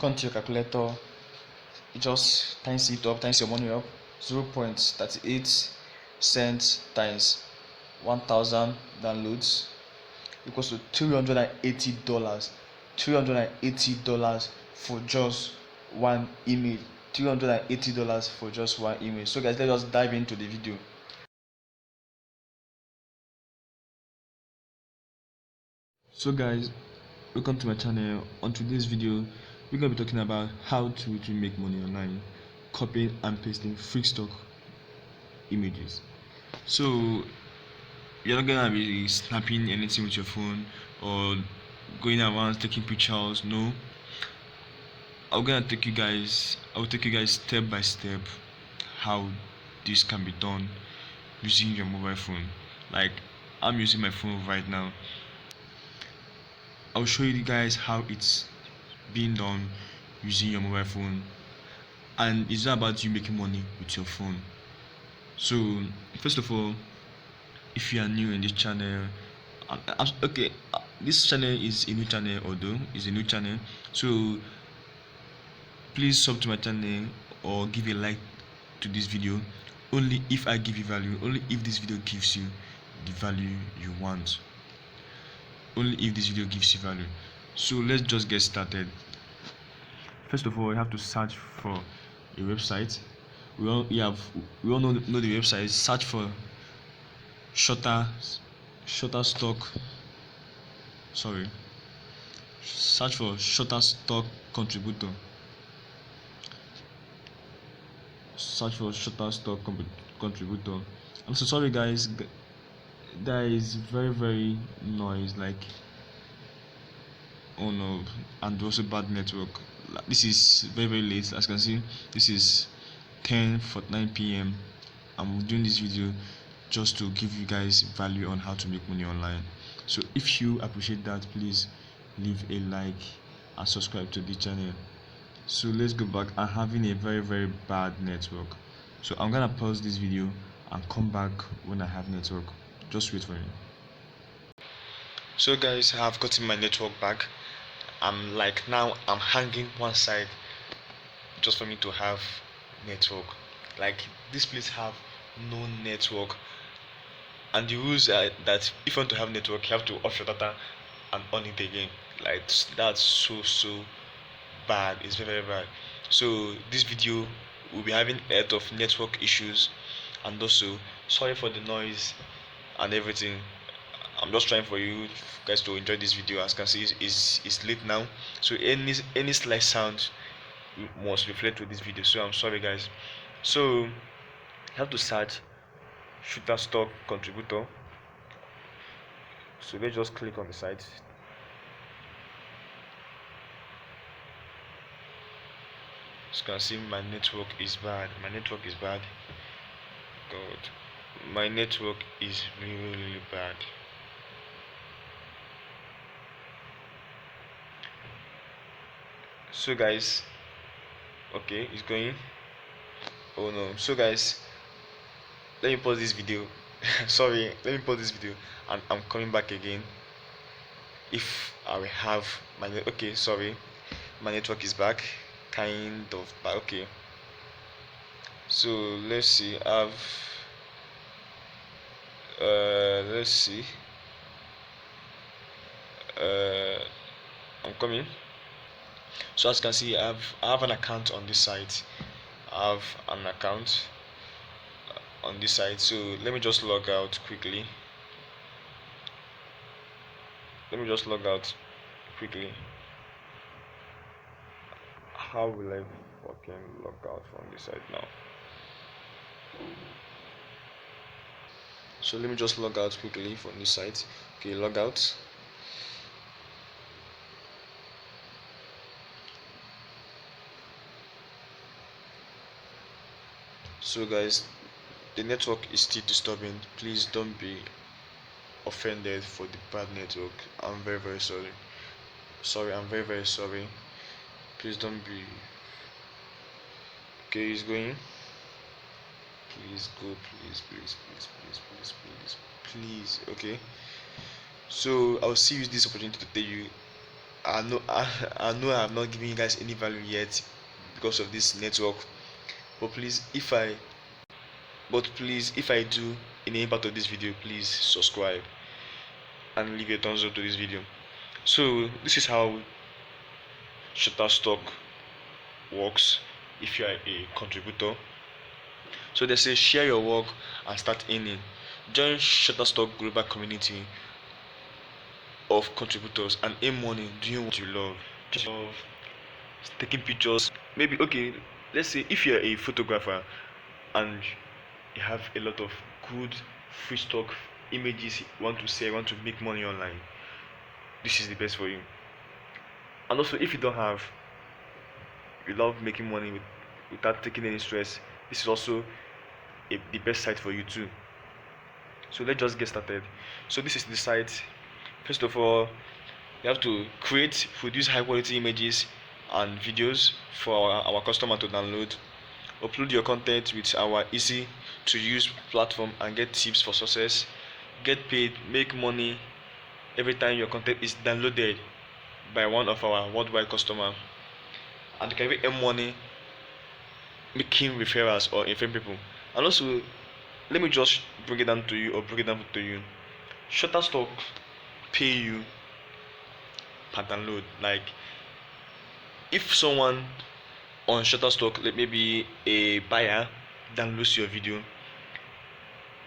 come to your calculator, you just times it up, times your money up. 0.38 cents times 1000 downloads equals to $380. $380 for just one image. $380 for just one image. So guys, let us dive into the video. So guys, welcome to my channel. On today's video, we're going to be talking about how to make money online, copying and pasting free stock images. So you're not gonna be snapping anything with your phone or going around taking pictures. No, I will take you guys step by step how this can be done using your mobile phone. Like I'm using my phone right now. I'll show you guys how it's being done using your mobile phone, and it's not about you making money with your phone. So first of all, if you are new in this channel, this channel is a new channel, so please sub to my channel or give a like to this video only if I give you value, only if this video gives you the value you want, only if this video gives you value. So let's just get started. First of all, you have to search for a website. We all know the website. Search for Shutterstock contributor. Search for Shutterstock contributor. I'm so sorry guys, there is very noise, like, oh no, and also bad network. This is very late. As you can see, this is 10:49 p.m. I'm doing this video just to give you guys value on how to make money online. So if you appreciate that, please leave a like and subscribe to the channel. So let's go back. I'm having a very bad network, so I'm gonna pause this video and come back when I have network. Just wait for me. So guys, I have gotten my network back. I'm hanging one side just for me to have network. Like this place have no network, and the rules are that if you want to have network, you have to off your data and on it again. Like that's so bad. It's very bad. So this video will be having a lot of network issues, and also sorry for the noise and everything. I'm just trying for you guys to enjoy this video. As you can see, it's late now, so any slight sound must reflect with this video. So I'm sorry guys. So you have to search Shutterstock contributor. So let's just click on the site. As you can see, my network is bad. God, my network is really bad. So guys, okay, it's going. Oh no. So guys, let me pause this video. Sorry, let me pause this video and I'm coming back again. If I will have my okay, sorry, my network is back, kind of back. Okay, so let's see. Let's see. I'm coming. So as you can see, I have an account on this site. I have an account on this site. So let me just log out quickly. How will I fucking log out from this site now? So let me just log out quickly from this site. Okay, log out. So guys, the network is still disturbing. Please don't be offended for the bad network. I'm very sorry. I'm very sorry. Please don't be. Okay, it's going. Please go, please. Okay, so I'll see you this opportunity to tell you I know I have not given you guys any value yet because of this network, but please, if I do in any part of this video, please subscribe and leave a thumbs up to this video. So this is how Shutterstock works if you are a contributor. So they say share your work and start earning. Join Shutterstock global community of contributors and earn money doing what you love. Just love taking pictures. Maybe okay, let's say if you're a photographer and you have a lot of good free stock images you want to sell, you want to make money online, this is the best for you. And also if you don't have, you love making money without taking any stress, this is also the best site for you too. So let's just get started. So this is the site. First of all, you have to produce high quality images and videos for our customer to download. Upload your content with our easy to use platform and get tips for success. Get paid, make money every time your content is downloaded by one of our worldwide customers. And you can even earn money making referrals or referring people. And also, let me just break it down to you. Shutterstock pay you per download. Like if someone on Shutterstock, like maybe a buyer downloads your video,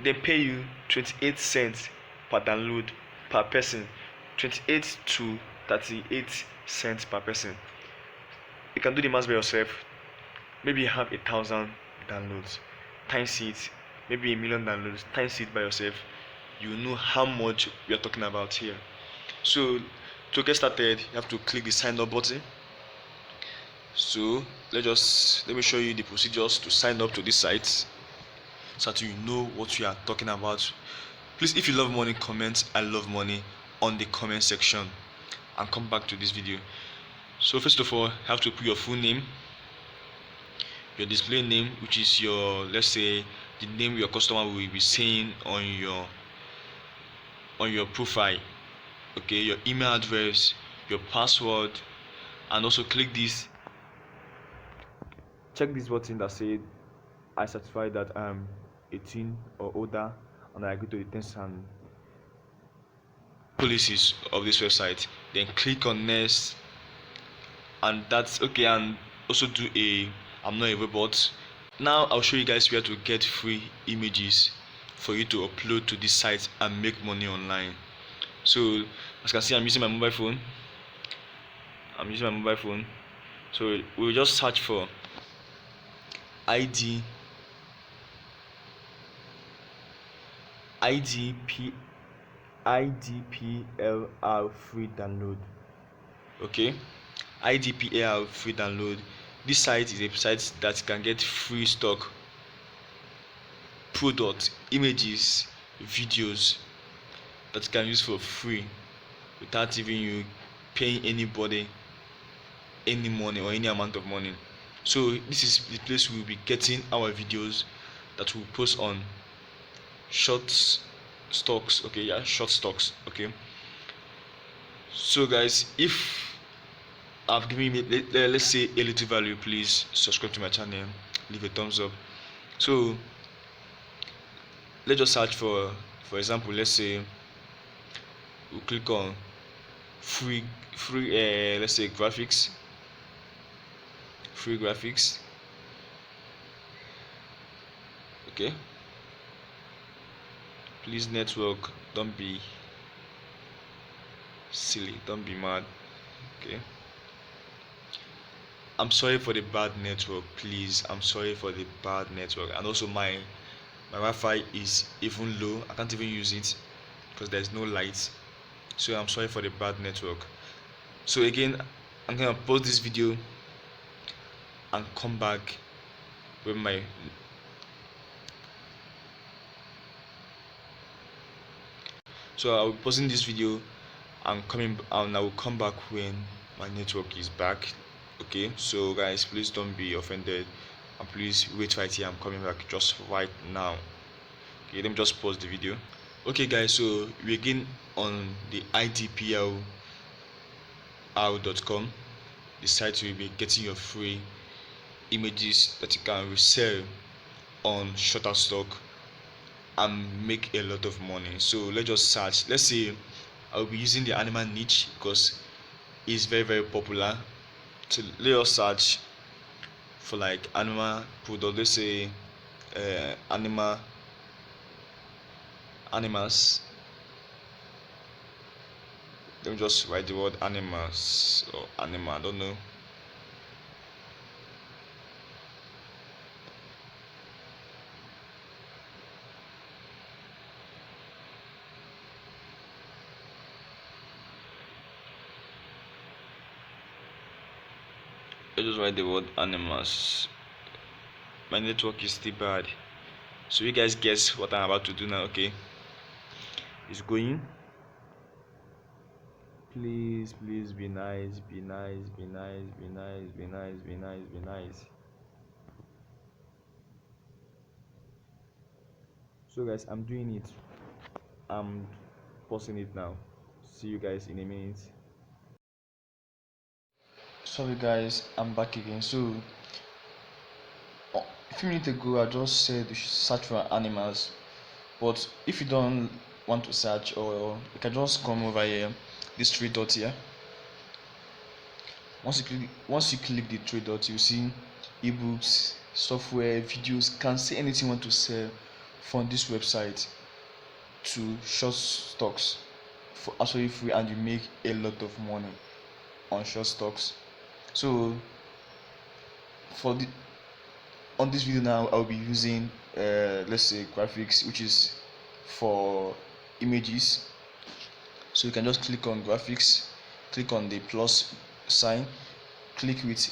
they pay you 28 cents per download per person. 28 to 38 cents per person. You can do the math by yourself. Maybe you have 1,000 downloads, times it, maybe 1,000,000 downloads, times it by yourself. You know how much we are talking about here. So to get started, you have to click the sign up button. So let me show you the procedures to sign up to this site so that you know what we are talking about. Please, if you love money, comment I love money on the comment section and come back to this video. So first of all, you have to put your full name, your display name, which is your, let's say, the name your customer will be saying on your profile. Okay, your email address, your password, and also check this button that said I certify that I'm 18 or older and I agree to the terms and policies of this website. Then click on next, and that's okay. And also do I'm not a robot. Now I'll show you guys where to get free images for you to upload to this site and make money online. So as you can see, I'm using my mobile phone. So we'll just search for IDPLR free download. Okay, IDPLR free download. This site is a site that can get free stock, product, images, videos that you can use for free without even you paying anybody any money or any amount of money. So this is the place we will be getting our videos that we'll post on short stocks. Okay. So guys, if I've given you, let's say, a little value, please subscribe to my channel, leave a thumbs up. So let's just search for example, let's say we'll click on free let's say free graphics. Okay, please network, don't be silly, don't be mad. Okay, I'm sorry for the bad network, please. I'm sorry for the bad network. And also my Wi-Fi is even low. I can't even use it because there's no light. So I'm sorry for the bad network. So again, I'm gonna pause this video and come back with my so I'll be pausing this video and I will come back when my network is back. Okay, so guys, please don't be offended and please wait right here. I'm coming back just right now. Okay, let me just pause the video. Okay guys, so we again on the IDPL shutterstock.com, the site will be getting your free images that you can resell on Shutterstock and make a lot of money. So let's just search. Let's say I'll be using the animal niche because it's very popular. So let us search for like animal product. Let's say animals. Let me just write the word animals or animal. I don't know. I just write the word animals. My network is still bad, so you guys guess what I'm about to do now. Okay, it's going. Please be nice, be nice, be nice, be nice, be nice, be nice, be nice. So guys, I'm doing it. I'm pausing it now. See you guys in a minute. Sorry guys, I'm back again. So a few minutes ago I just said you should search for animals, but if you don't want to search, or you can just come over here, this three dots here. Once you click the three dots, you see ebooks, software, videos. Can see anything you want to sell from this website to short stocks for absolutely free, and you make a lot of money on short stocks. So for the on this video now, I'll be using let's say graphics, which is for images. So you can just click on graphics, click on the plus sign, click with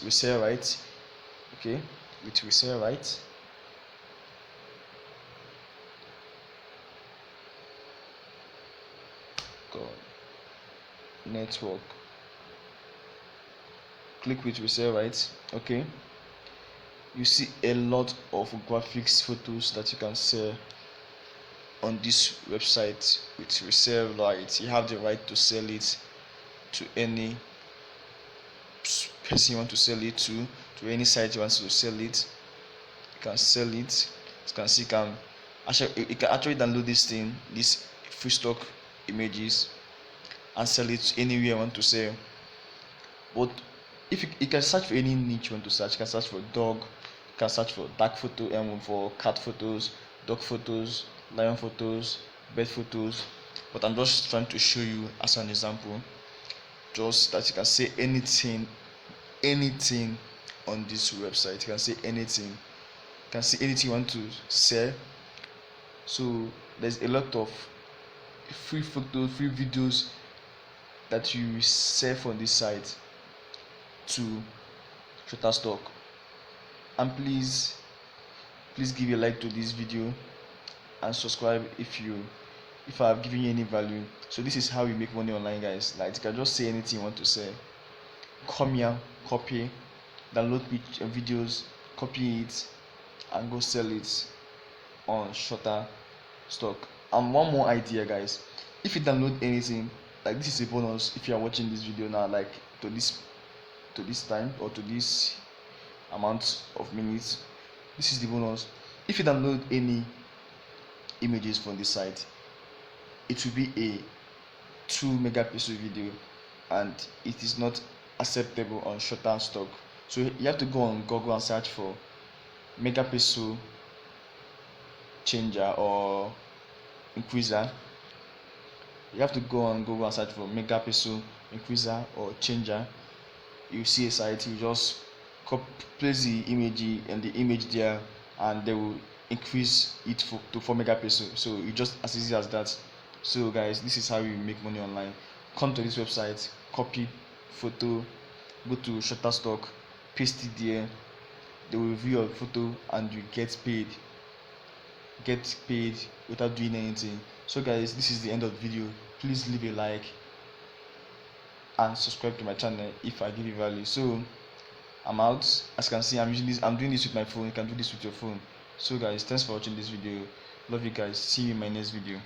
resell right. Okay, with resell right. Network, click with resell right. Okay, you see a lot of graphics photos that you can sell on this website with resell right. You have the right to sell it to any person you want to sell it to any site you want to sell it. You can sell it. You can see, you can actually download this free stock images, and sell it anywhere you want to sell. But if you can search for any niche you want to search, you can search for dog, you can search for dark photo, for cat photos, dog photos, lion photos, bird photos. But I'm just trying to show you as an example, just that you can say anything on this website. You can say anything. You can see anything you want to sell. So there's a lot of free photos, free videos that you sell from this site to Shutterstock. And please give a like to this video and subscribe if I have given you any value. So this is how you make money online, guys. Like, you can just say anything you want to say. Come here, copy, download videos, copy it, and go sell it on Shutterstock. And one more idea, guys. If you download anything, like, this is a bonus if you are watching this video now, like to this time, or to this amount of minutes. This is the bonus. If you download any images from this site, it will be a 2 megapixel video, and it is not acceptable on Shutterstock. So you have to go on Google and search for megapixel changer or increaser. You have to go on Google and search for megapixel increaser or changer. You see a site, you just place the image and the image there, and they will increase it to 4 megapixel. So it's just as easy as that. So guys, this is how you make money online. Come to this website, copy photo, go to Shutterstock, paste it there. They will review your photo and you get paid without doing anything. So guys, this is the end of the video. Please leave a like and subscribe to my channel if I give you value. So I'm out. As you can see, I'm doing this with my phone. You can do this with your phone. So guys, thanks for watching this video. Love you guys. See you in my next video.